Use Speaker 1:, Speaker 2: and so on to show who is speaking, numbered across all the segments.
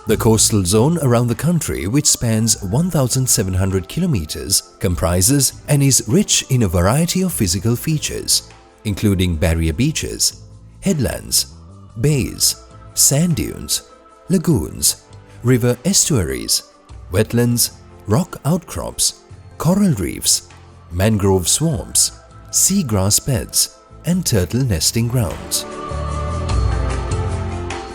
Speaker 1: The coastal zone around the country, which spans 1,700 kilometers, comprises and is rich in a variety of physical features, including barrier beaches, headlands, bays, sand dunes, lagoons, river estuaries, wetlands, rock outcrops, coral reefs, mangrove swamps, seagrass beds, and turtle nesting grounds.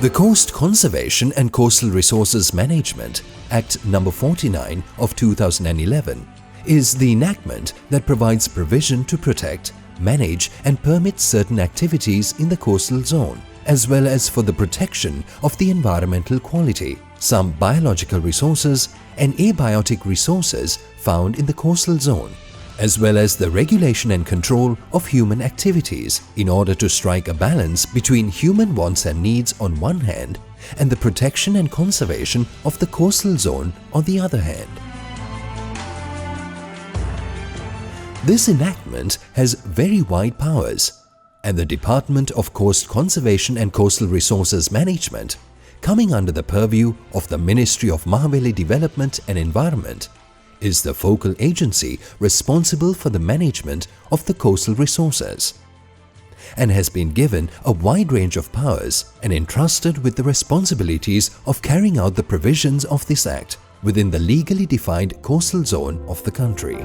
Speaker 1: The Coast Conservation and Coastal Resources Management Act No. 49 of 2011 is the enactment that provides provision to protect, manage and permit certain activities in the coastal zone, as well as for the protection of the environmental quality, some biological resources and abiotic resources found in the coastal zone, as well as the regulation and control of human activities in order to strike a balance between human wants and needs on one hand and the protection and conservation of the coastal zone on the other hand. This enactment has very wide powers, and the Department of Coast Conservation and Coastal Resources Management, coming under the purview of the Ministry of Mahaweli Development and Environment, is the focal agency responsible for the management of the coastal resources, and has been given a wide range of powers and entrusted with the responsibilities of carrying out the provisions of this Act within the legally defined coastal zone of the country.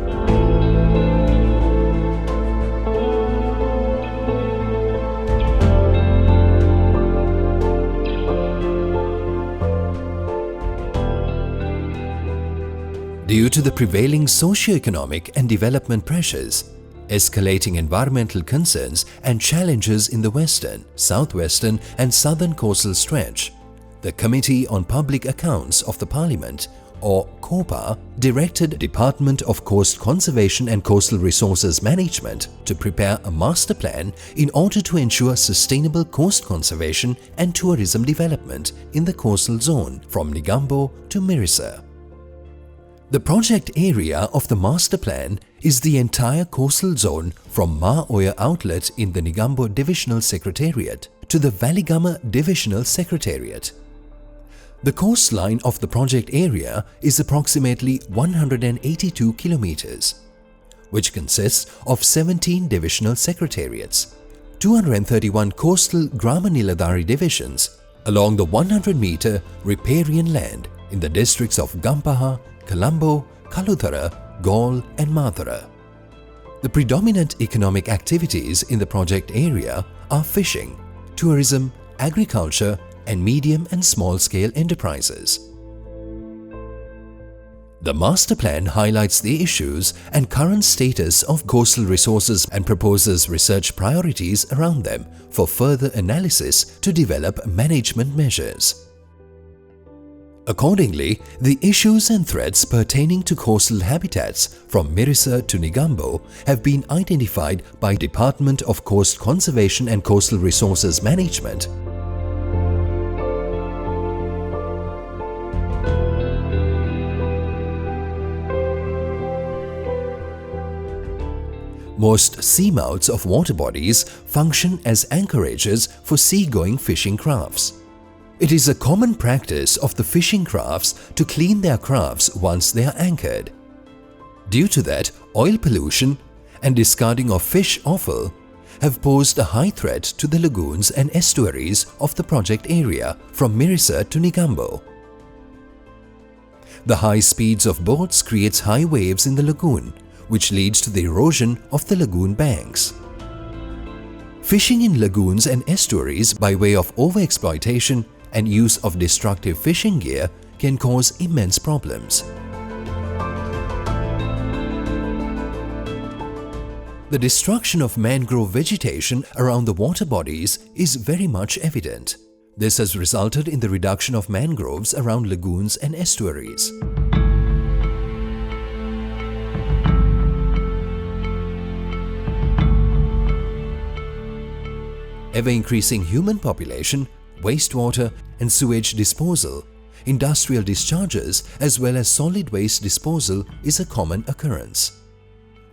Speaker 1: Due to the prevailing socio-economic and development pressures, escalating environmental concerns and challenges in the western, southwestern and southern coastal stretch, the Committee on Public Accounts of the Parliament, or COPA, directed Department of Coast Conservation and Coastal Resources Management to prepare a master plan in order to ensure sustainable coast conservation and tourism development in the coastal zone from Negombo to Mirissa. The project area of the master plan is the entire coastal zone from Ma Oya outlet in the Negombo Divisional Secretariat to the Valigama Divisional Secretariat. The coastline of the project area is approximately 182 kilometers, which consists of 17 divisional secretariats, 231 coastal Grama Niladhari divisions along the 100-meter riparian land in the districts of Gampaha, Colombo, Kaluthara, Gaul and Mathura. The predominant economic activities in the project area are fishing, tourism, agriculture and medium and small-scale enterprises. The master plan highlights the issues and current status of coastal resources and proposes research priorities around them for further analysis to develop management measures. Accordingly, the issues and threats pertaining to coastal habitats from Mirissa to Negombo have been identified by Department of Coast Conservation and Coastal Resources Management. Most seamouths of water bodies function as anchorages for seagoing fishing crafts. It is a common practice of the fishing crafts to clean their crafts once they are anchored. Due to that, oil pollution and discarding of fish offal have posed a high threat to the lagoons and estuaries of the project area from Mirissa to Negombo. The high speeds of boats creates high waves in the lagoon, which leads to the erosion of the lagoon banks. Fishing in lagoons and estuaries by way of overexploitation and use of destructive fishing gear can cause immense problems. The destruction of mangrove vegetation around the water bodies is very much evident. This has resulted in the reduction of mangroves around lagoons and estuaries. Ever-increasing human population, wastewater and sewage disposal, industrial discharges as well as solid waste disposal is a common occurrence.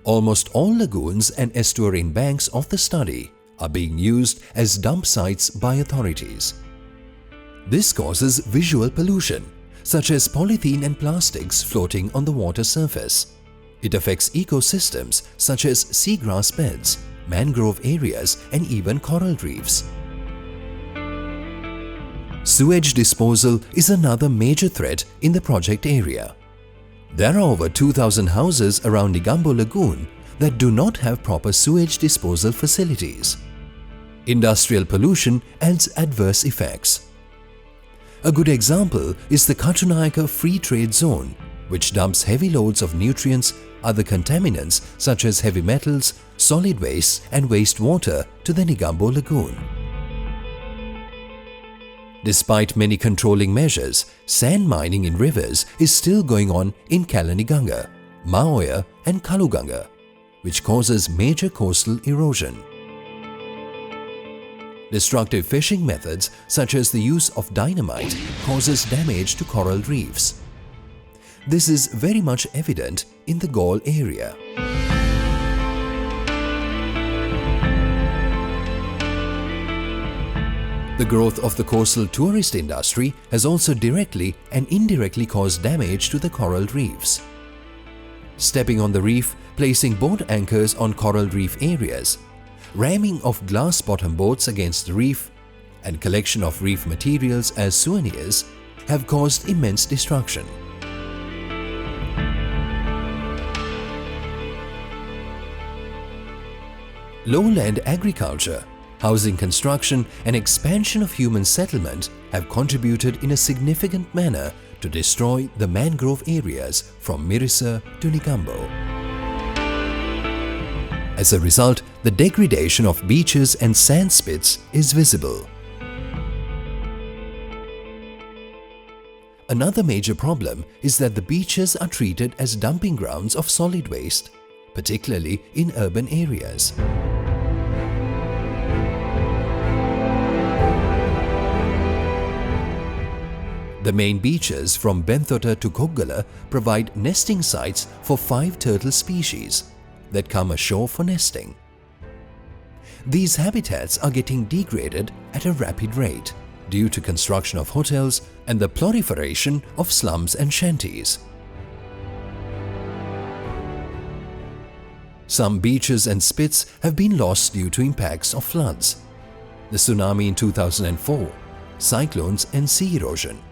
Speaker 1: Almost all lagoons and estuarine banks of the study are being used as dump sites by authorities. This causes visual pollution, such as polythene and plastics floating on the water surface. It affects ecosystems such as seagrass beds, mangrove areas, and even coral reefs. Sewage disposal is another major threat in the project area. There are over 2,000 houses around Negombo Lagoon that do not have proper sewage disposal facilities. Industrial pollution adds adverse effects. A good example is the Katunayaka Free Trade Zone, which dumps heavy loads of nutrients, other contaminants such as heavy metals, solid waste and wastewater to the Negombo Lagoon. Despite many controlling measures, sand mining in rivers is still going on in Kalaniganga, Maoya and Kaluganga, which causes major coastal erosion. Destructive fishing methods such as the use of dynamite causes damage to coral reefs. This is very much evident in the Galle area. The growth of the coastal tourist industry has also directly and indirectly caused damage to the coral reefs. Stepping on the reef, placing boat anchors on coral reef areas, ramming of glass bottom boats against the reef, and collection of reef materials as souvenirs have caused immense destruction. Lowland agriculture, housing construction and expansion of human settlement have contributed in a significant manner to destroy the mangrove areas from Mirissa to Negombo. As a result, the degradation of beaches and sand spits is visible. Another major problem is that the beaches are treated as dumping grounds of solid waste, particularly in urban areas. The main beaches from Benthota to Koggala provide nesting sites for 5 turtle species that come ashore for nesting. These habitats are getting degraded at a rapid rate due to construction of hotels and the proliferation of slums and shanties. Some beaches and spits have been lost due to impacts of floods, the tsunami in 2004, cyclones and sea erosion.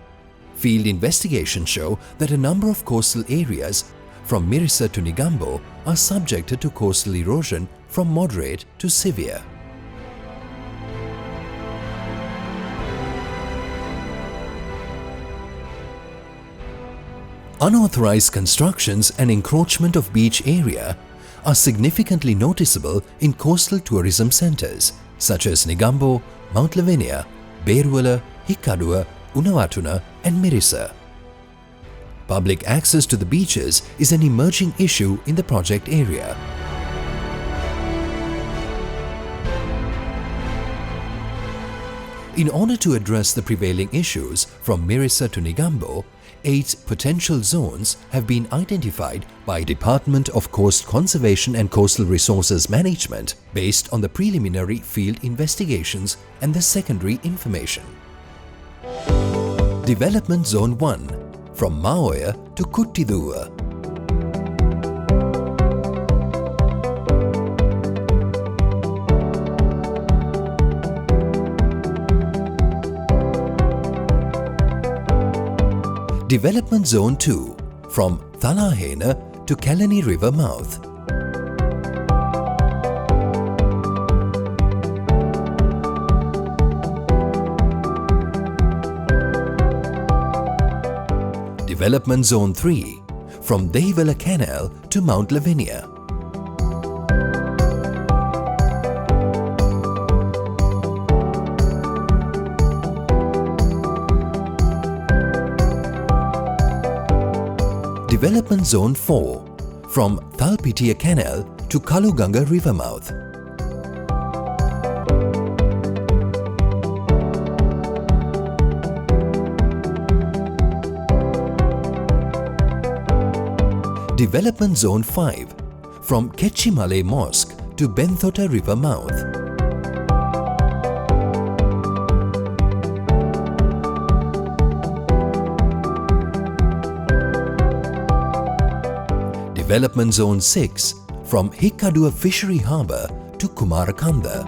Speaker 1: Field investigations show that a number of coastal areas from Mirissa to Negombo are subjected to coastal erosion from moderate to severe. Unauthorized constructions and encroachment of beach area are significantly noticeable in coastal tourism centers such as Negombo, Mount Lavinia, Beruwala, Hikkaduwa, Gunawardena and Mirissa. Public access to the beaches is an emerging issue in the project area. In order to address the prevailing issues from Mirissa to Negombo, 8 potential zones have been identified by Department of Coast Conservation and Coastal Resources Management based on the preliminary field investigations and the secondary information. Development Zone 1 from Maoya to Kuttiduwa. Development Zone 2 from Thalahena to Kalani River mouth. Development Zone 3 from Dehiwala Canal to Mount Lavinia. Development Zone 4 from Thalpitiya Canal to Kaluganga River mouth. Development Zone 5 from Ketchimale Mosque to Benthota River mouth. Development Zone 6 from Hikkadua Fishery Harbour to Kumarakanda.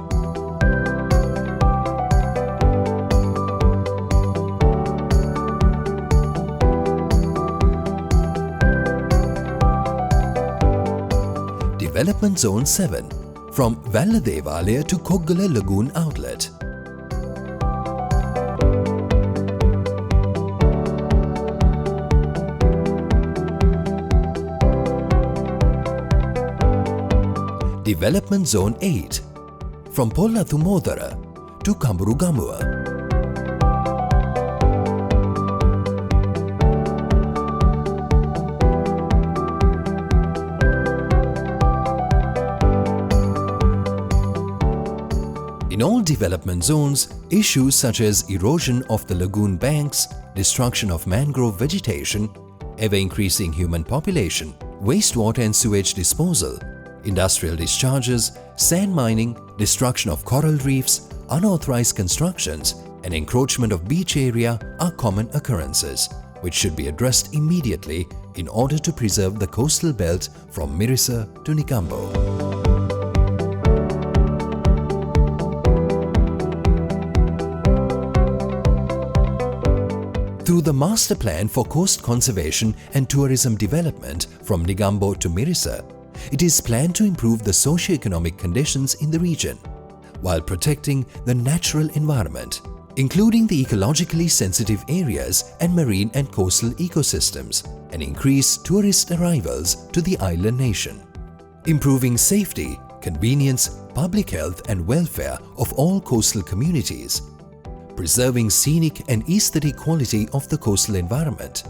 Speaker 1: Development Zone 7 from Valladevalaya to Koggala Lagoon Outlet. Development Zone 8 from Pollathumodara to Kamburugamua. In all development zones, issues such as erosion of the lagoon banks, destruction of mangrove vegetation, ever-increasing human population, wastewater and sewage disposal, industrial discharges, sand mining, destruction of coral reefs, unauthorized constructions, and encroachment of beach area are common occurrences, which should be addressed immediately in order to preserve the coastal belt from Mirissa to Negombo. Through the Master Plan for Coast Conservation and Tourism Development from Negombo to Mirissa, it is planned to improve the socio-economic conditions in the region while protecting the natural environment, including the ecologically sensitive areas and marine and coastal ecosystems, and increase tourist arrivals to the island nation. Improving safety, convenience, public health and welfare of all coastal communities, preserving scenic and aesthetic quality of the coastal environment,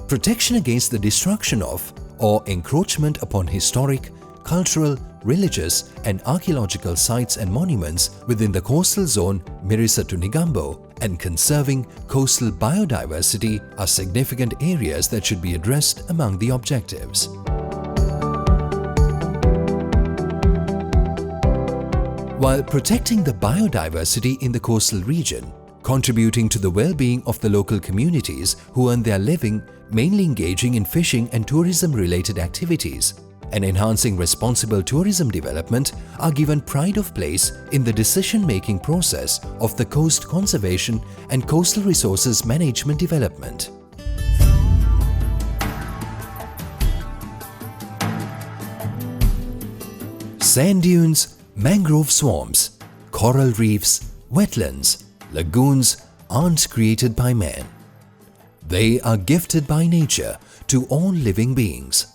Speaker 1: protection against the destruction of or encroachment upon historic, cultural, religious and archaeological sites and monuments within the coastal zone Mirissa to Negombo, and conserving coastal biodiversity are significant areas that should be addressed among the objectives. While protecting the biodiversity in the coastal region, contributing to the well-being of the local communities who earn their living mainly engaging in fishing and tourism-related activities, and enhancing responsible tourism development are given pride of place in the decision-making process of the Coast Conservation and Coastal Resources Management Development. Sand dunes, mangrove swamps, coral reefs, wetlands, lagoons aren't created by man. They are gifted by nature to all living beings.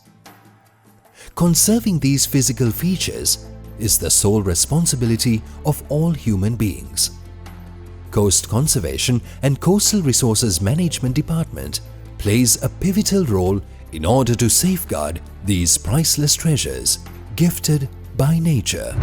Speaker 1: Conserving these physical features is the sole responsibility of all human beings. Coast Conservation and Coastal Resources Management Department plays a pivotal role in order to safeguard these priceless treasures gifted by nature.